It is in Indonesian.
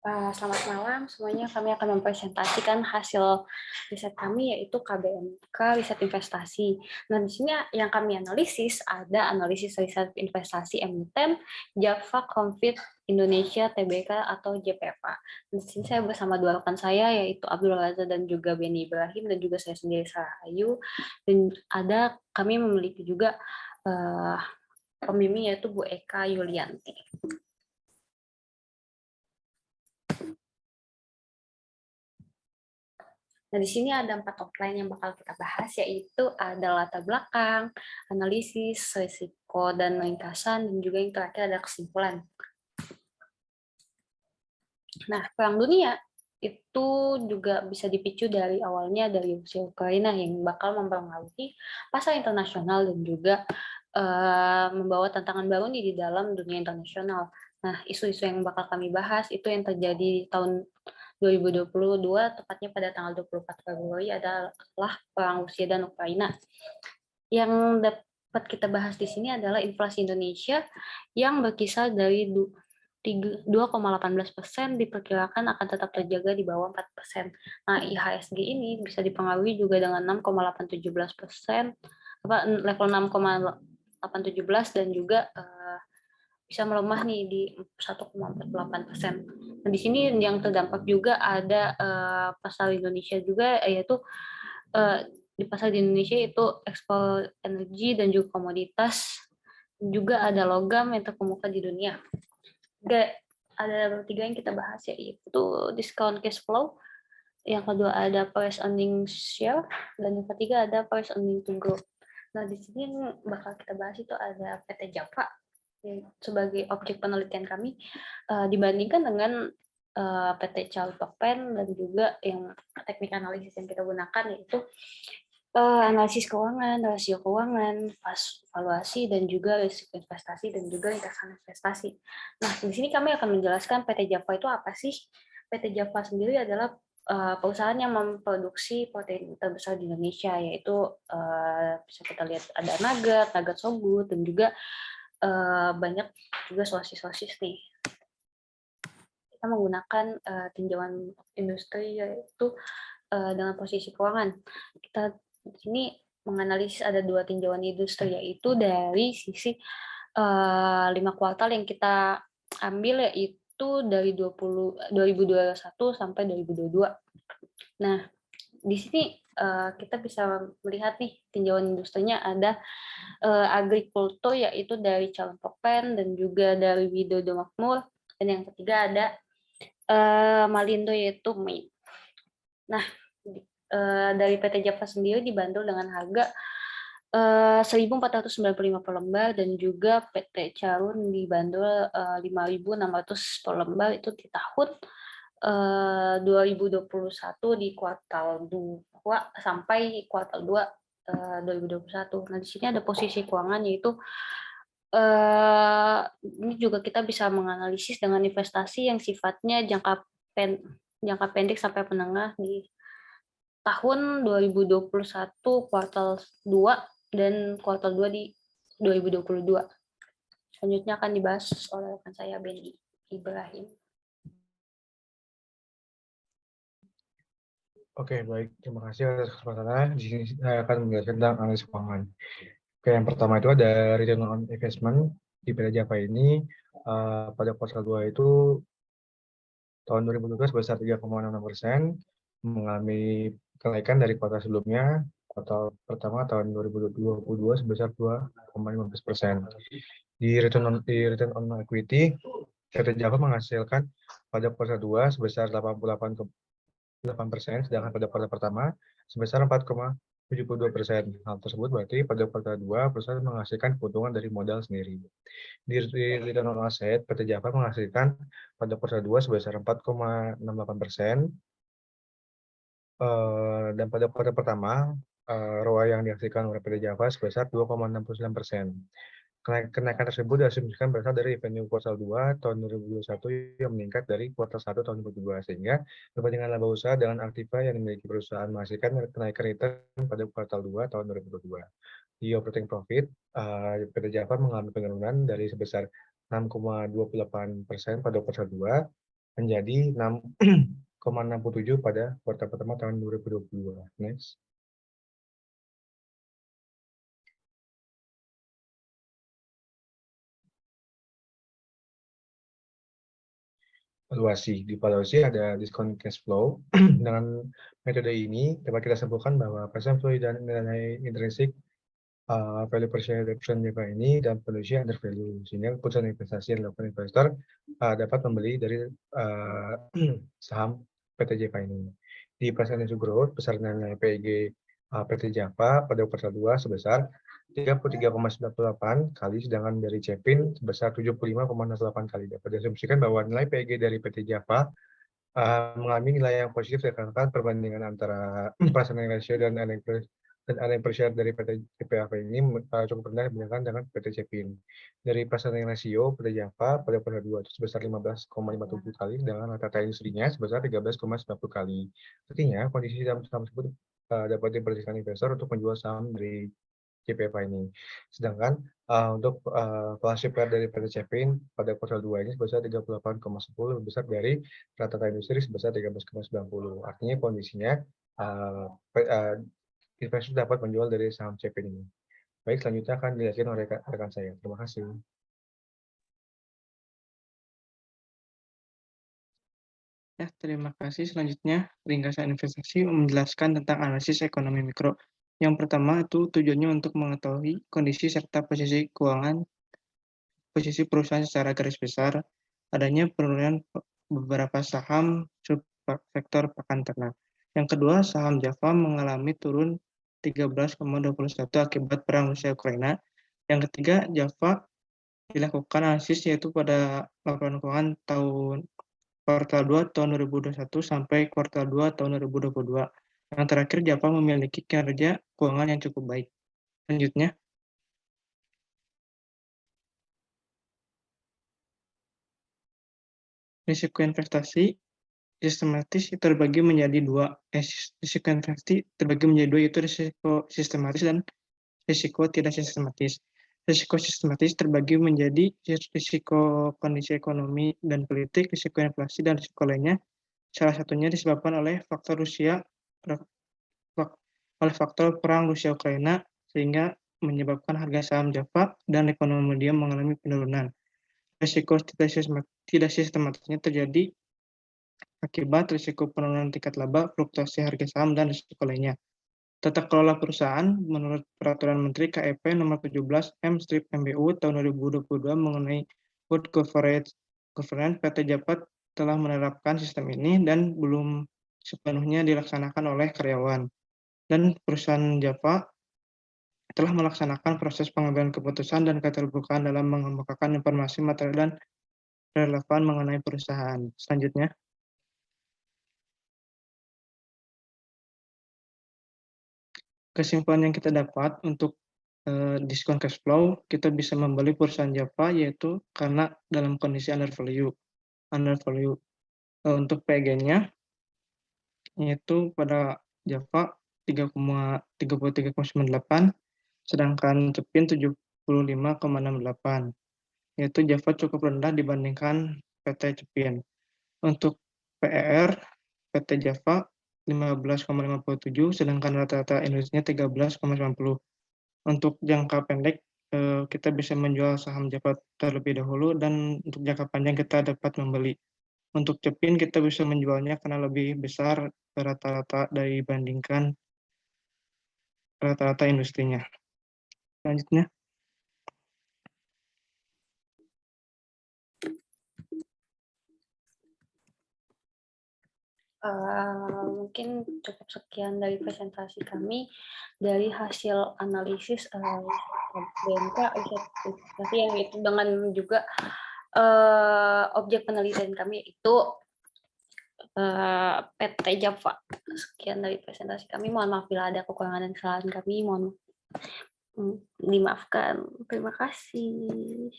Selamat malam semuanya. Kami akan mempresentasikan hasil riset kami yaitu KBMK Riset Investasi. Nah, di sini yang kami analisis ada analisis riset investasi emiten Java Confit Indonesia Tbk atau JPFA. Di sini saya bersama dua rekan saya yaitu Abdul Razak dan juga Beni Ibrahim dan juga saya sendiri Sarah Ayu. Dan kami memiliki juga pembimbing yaitu Bu Eka Yulianti. Nah, di sini ada 4 outline yang bakal kita bahas, yaitu ada latar belakang, analisis, risiko, dan ringkasan, dan juga yang terakhir ada kesimpulan. Nah, Perang Dunia itu juga bisa dipicu dari awalnya dari Rusia Ukraina yang bakal mempengaruhi pasar internasional dan juga membawa tantangan baru nih di dalam dunia internasional. Nah, isu-isu yang bakal kami bahas itu yang terjadi di tahun 2022, tepatnya pada tanggal 24 Februari adalah Perang Rusia dan Ukraina. Yang dapat kita bahas di sini adalah inflasi Indonesia yang berkisar dari 2,18% diperkirakan akan tetap terjaga di bawah 4%. Nah, IHSG ini bisa dipengaruhi juga dengan 6,817%, level 6,817 dan juga bisa melemah nih di 1,48%. Nah, di sini yang terdampak juga ada pasar Indonesia juga, yaitu di pasar di Indonesia itu ekspor energi dan juga komoditas, juga ada logam yang terkemuka di dunia. Ada 3 yang kita bahas, yaitu discount cash flow, yang kedua ada price earning share, dan yang ketiga ada price earning to grow. Nah, di sini bakal kita bahas itu ada PT Java sebagai objek penelitian kami dibandingkan dengan PT Chaltokpen dan juga yang teknik analisis yang kita gunakan yaitu analisis keuangan, rasio keuangan, valuasi dan juga risiko investasi dan juga ringkasan investasi. Nah, di sini kami akan menjelaskan PT Java itu apa sih. PT Java sendiri adalah perusahaan yang memproduksi protein terbesar di Indonesia, yaitu bisa kita lihat ada nugget sogut, dan juga banyak juga sosis nih. Kita menggunakan tinjauan industri yaitu dengan posisi keuangan. Kita di sini menganalisis ada 2 tinjauan industri, yaitu dari sisi 5 kuartal yang kita ambil, yaitu dari 2021 sampai 2022. Nah, di sini kita bisa melihat nih tinjauan industrinya ada agrikultur, yaitu dari Chaltokpen dan juga dari Widodo Makmur, dan yang ketiga ada Malindo yaitu MAID. Nah, dari PT Java sendiri dibanderol dengan harga 1.495 per lembar, dan juga PT Carun dibanderol 5.600 per lembar itu di tahun 2021 di kuartal 2 sampai kuartal 2 2021. Nah, di sini ada posisi keuangan yaitu ini juga kita bisa menganalisis dengan investasi yang sifatnya jangka pendek sampai menengah di tahun 2021 kuartal 2 dan kuartal 2 di 2022. Selanjutnya akan dibahas oleh rekan saya Beni Ibrahim. Oke, baik. Terima kasih atas kesempatannya. Di sini saya akan menjelaskan tentang analisis keuangan. Oke, yang pertama itu ada return on investment di PT Java ini pada kuartal 2 itu tahun 2012 sebesar 3,66%, mengalami kenaikan dari kuartal sebelumnya, kuartal pertama tahun 2022 sebesar 2,15%. Di return on equity, PT Java menghasilkan pada kuartal 2 sebesar 88,8%, sedangkan pada kuartal pertama sebesar 4,72%. Hal tersebut berarti pada kuartal 2 perusahaan menghasilkan keuntungan dari modal sendiri. Di return on asset, PT Java menghasilkan pada kuartal 2 sebesar 4,68%, dan pada kuartal pertama ROA yang dihasilkan oleh PT Java sebesar 2,69%. Kenaikan tersebut diasumsikan berasal dari revenue kuartal 2 tahun 2021 yang meningkat dari kuartal 1 tahun 2022, sehingga perbandingan laba usaha dengan aktiva yang dimiliki perusahaan menghasilkan kenaikan return pada kuartal 2 tahun 2022. Di operating profit, PT Java mengalami penurunan dari sebesar 6,28% pada kuartal 2 menjadi 6,67 pada kuartal pertama tahun 2022. Next. Valuasi. Di valuasi ada diskon cash flow. Dengan metode ini dapat kita simpulkan bahwa present value dan nilai intrinsik value per share perusahaan Java ini dan valuasi under value, sehingga keputusan investasi yang dilakukan investor dapat membeli dari saham PT Java ini. Di percentage growth, besar nilai PEG PT Java pada kuartal 2 sebesar 33,98 kali, sedangkan dari Cepin sebesar 75,08 kali. Dapat diasumsikan bahwa nilai PEG dari PT Java mengalami nilai yang positif dikarenakan perbandingan antara present ratio dan earning per share dari PT JPAV ini cukup rendah dibandingkan dengan PT Cepin. Dari present ratio PT Java pada kuartal 2 itu sebesar 15,57 kali, dengan rata-rata industrinya sebesar 13,90 kali. Artinya, kondisi saham tersebut dapat diperhatikan investor untuk menjual saham dari JPF ini. Sedangkan untuk valuasi per dari PT Cepin pada kuartal 2 ini sebesar 38,10, lebih besar dari rata-rata industri sebesar 13,90. Artinya kondisinya investor dapat menjual dari saham Cepin ini. Baik, selanjutnya akan dijelaskan oleh rekan saya. Terima kasih. Ya, terima kasih. Selanjutnya, ringkasan investasi menjelaskan tentang analisis ekonomi mikro. Yang pertama itu tujuannya untuk mengetahui kondisi serta posisi keuangan, posisi perusahaan secara garis besar, adanya penurunan beberapa saham subsektor pakan ternak. Yang kedua, saham Java mengalami turun 13,21 akibat perang Rusia-Ukraina. Yang ketiga, Java dilakukan analisis yaitu pada laporan keuangan tahun kuartal 2 tahun 2021 sampai kuartal 2 tahun 2022. Yang terakhir, Java memiliki kinerja keuangan yang cukup baik. Selanjutnya, risiko investasi sistematis terbagi menjadi dua. Risiko investasi terbagi menjadi dua, yaitu risiko sistematis dan risiko tidak sistematis. Risiko sistematis terbagi menjadi risiko kondisi ekonomi dan politik, risiko inflasi, dan risiko lainnya. Salah satunya disebabkan oleh faktor faktor perang Rusia-Ukraina, sehingga menyebabkan harga saham Java dan ekonomi dia mengalami penurunan. Risiko tidak sistematisnya terjadi akibat risiko penurunan tingkat laba, fluktuasi harga saham, dan risiko lainnya. Tata kelola perusahaan menurut Peraturan Menteri KEP Nomor 17 M-MBU tahun 2022 mengenai Good Governance, PT Java telah menerapkan sistem ini dan belum sepenuhnya dilaksanakan oleh karyawan. Dan perusahaan Java telah melaksanakan proses pengambilan keputusan dan keterbukaan dalam mengemukakan informasi material dan relevan mengenai perusahaan. Selanjutnya, kesimpulan yang kita dapat untuk diskon cash flow, kita bisa membeli perusahaan Java yaitu karena dalam kondisi under value. Untuk PG-nya yaitu pada Java 33,98, sedangkan Cepin 75,68. Yaitu Java cukup rendah dibandingkan PT Cepin. Untuk PER, PT Java 15,57, sedangkan rata-rata industrinya 13,90. Untuk jangka pendek, kita bisa menjual saham Java terlebih dahulu, dan untuk jangka panjang kita dapat membeli. Untuk Cepin, kita bisa menjualnya karena lebih besar rata-rata dibandingkan rata-rata industrinya. Selanjutnya, mungkin cukup sekian dari presentasi kami dari hasil analisis BMK tapi yang itu dengan juga objek penelitian kami itu PT Java. Sekian dari presentasi kami. Mohon maaf bila ada kekurangan dan kesalahan kami. Mohon dimaafkan. Terima kasih.